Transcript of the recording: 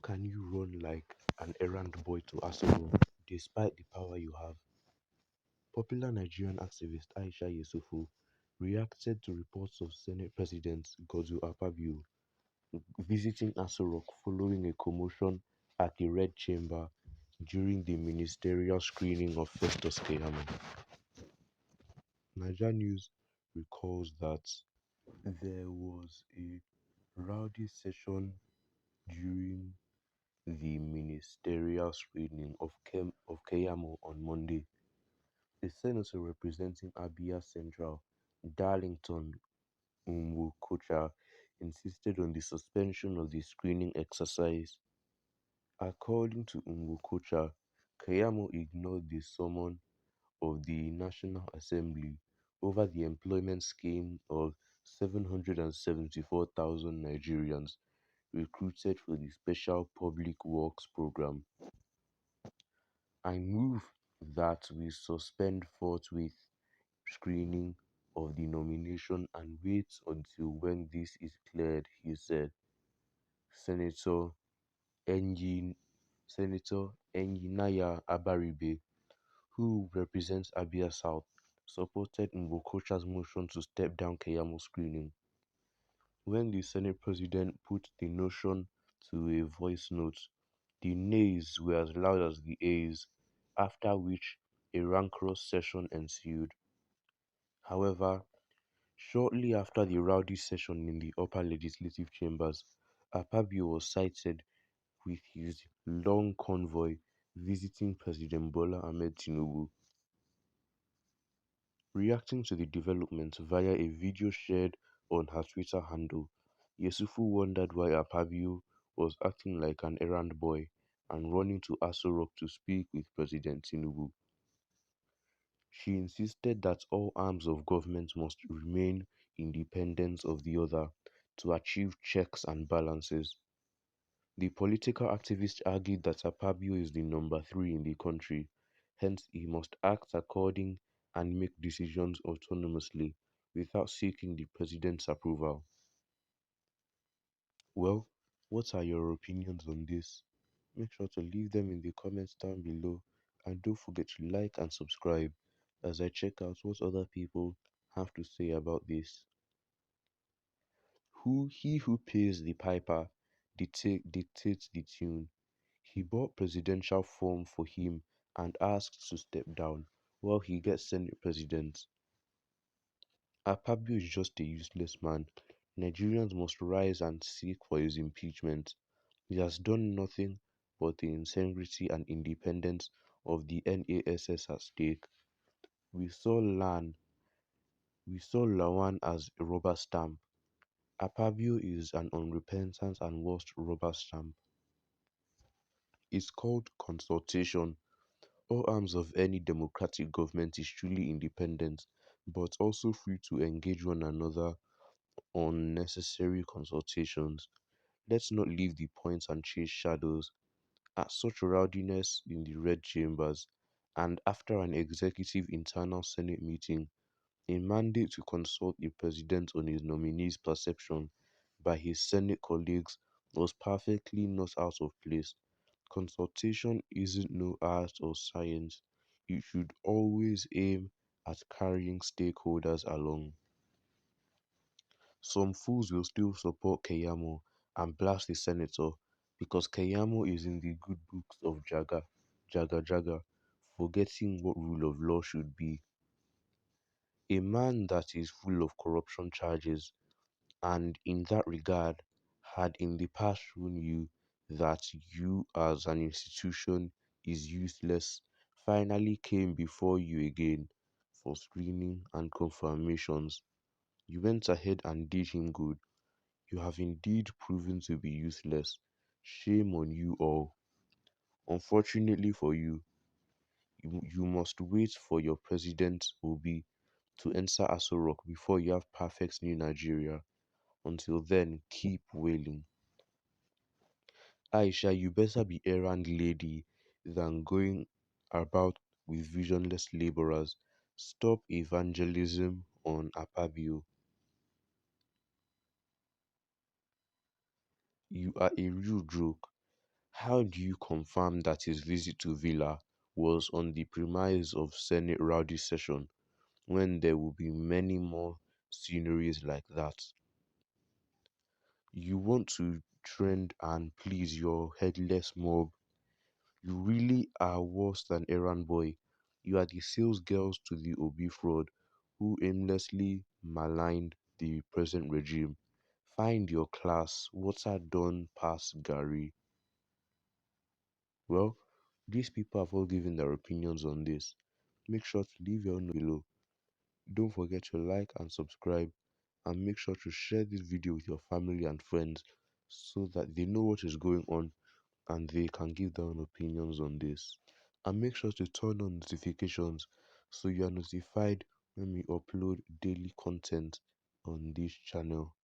can you run like an errand boy to Arsenal despite the power you have? Popular Nigerian activist Aisha Yesufu reacted to reports of Senate President Akpabio visiting Aso Rock following a commotion at the Red Chamber during the ministerial screening of Festus Keyamo. Niger News recalls that there was a rowdy session during the ministerial screening of Keyamo on Monday. A senator representing Abia Central, Darlington Umwokocha, insisted on the suspension of the screening exercise. According to Umwokocha, Keyamo ignored the summon of the National Assembly over the employment scheme of 774,000 Nigerians recruited for the Special Public Works Program. I move that we suspend forthwith screening of the nomination and wait until when this is cleared, he said. Senator Enyi, Senator Enyinaya Abaribe, who represents Abia South, supported Mbokocha's motion to step down Keyamo screening. When the Senate President put the notion to a voice note, the nays were as loud as the ayes, after which a rancorous session ensued. However, shortly after the rowdy session in the upper legislative chambers, Akpabio was cited with his long convoy visiting President Bola Ahmed Tinubu. Reacting to the development via a video shared on her Twitter handle, Yesufu wondered why Akpabio was acting like an errand boy and running to Aso Rock to speak with President Tinubu. She insisted that all arms of government must remain independent of the other to achieve checks and balances. The political activist argued that Akpabio is the number three in the country, hence he must act according and make decisions autonomously without seeking the president's approval. Well, what are your opinions on this? Make sure to leave them in the comments down below and don't forget to like and subscribe as I check out what other people have to say about this. He who pays the piper dictates the tune. He bought presidential form for him and asked to step down while he gets Senate President. Akpabio is just a useless man. Nigerians must rise and seek for his impeachment. He has done nothing but the integrity and independence of the NASS at stake. We saw Lawan as a rubber stamp. Akpabio is an unrepentant and worst rubber stamp. It's called consultation. All arms of any democratic government is truly independent, but also free to engage one another on necessary consultations. Let's not leave the points and chase shadows. At such rowdiness in the red chambers, and after an executive internal Senate meeting, a mandate to consult the president on his nominee's perception by his Senate colleagues was perfectly not out of place. Consultation isn't no art or science. You should always aim at carrying stakeholders along. Some fools will still support Keyamo and blast the senator because Keyamo is in the good books of Jaga, forgetting what rule of law should be. A man that is full of corruption charges and in that regard had in the past shown you that you as an institution is useless finally came before you again for screening and confirmations. You went ahead and did him good. You have indeed proven to be useless. Shame on you all. Unfortunately for you, you must wait for your president Obi to enter Aso Rock before you have perfect new Nigeria. Until then, keep wailing. Aisha, you better be errand lady than going about with visionless laborers. Stop evangelism on Akpabio. You are a real joke. How do you confirm that his visit to Villa was on the premise of Senate rowdy session when there will be many more sceneries like that? You want to trend and please your headless mob. You really are worse than Errand boy. You are the sales girls to the Obi fraud who aimlessly maligned the present regime. Find your class. Water done past Gary. Well, these people have all given their opinions on this. Make sure to leave your own below. Don't forget to like and subscribe, and make sure to share this video with your family and friends so that they know what is going on and they can give their own opinions on this. And make sure to turn on notifications so you are notified when we upload daily content on this channel.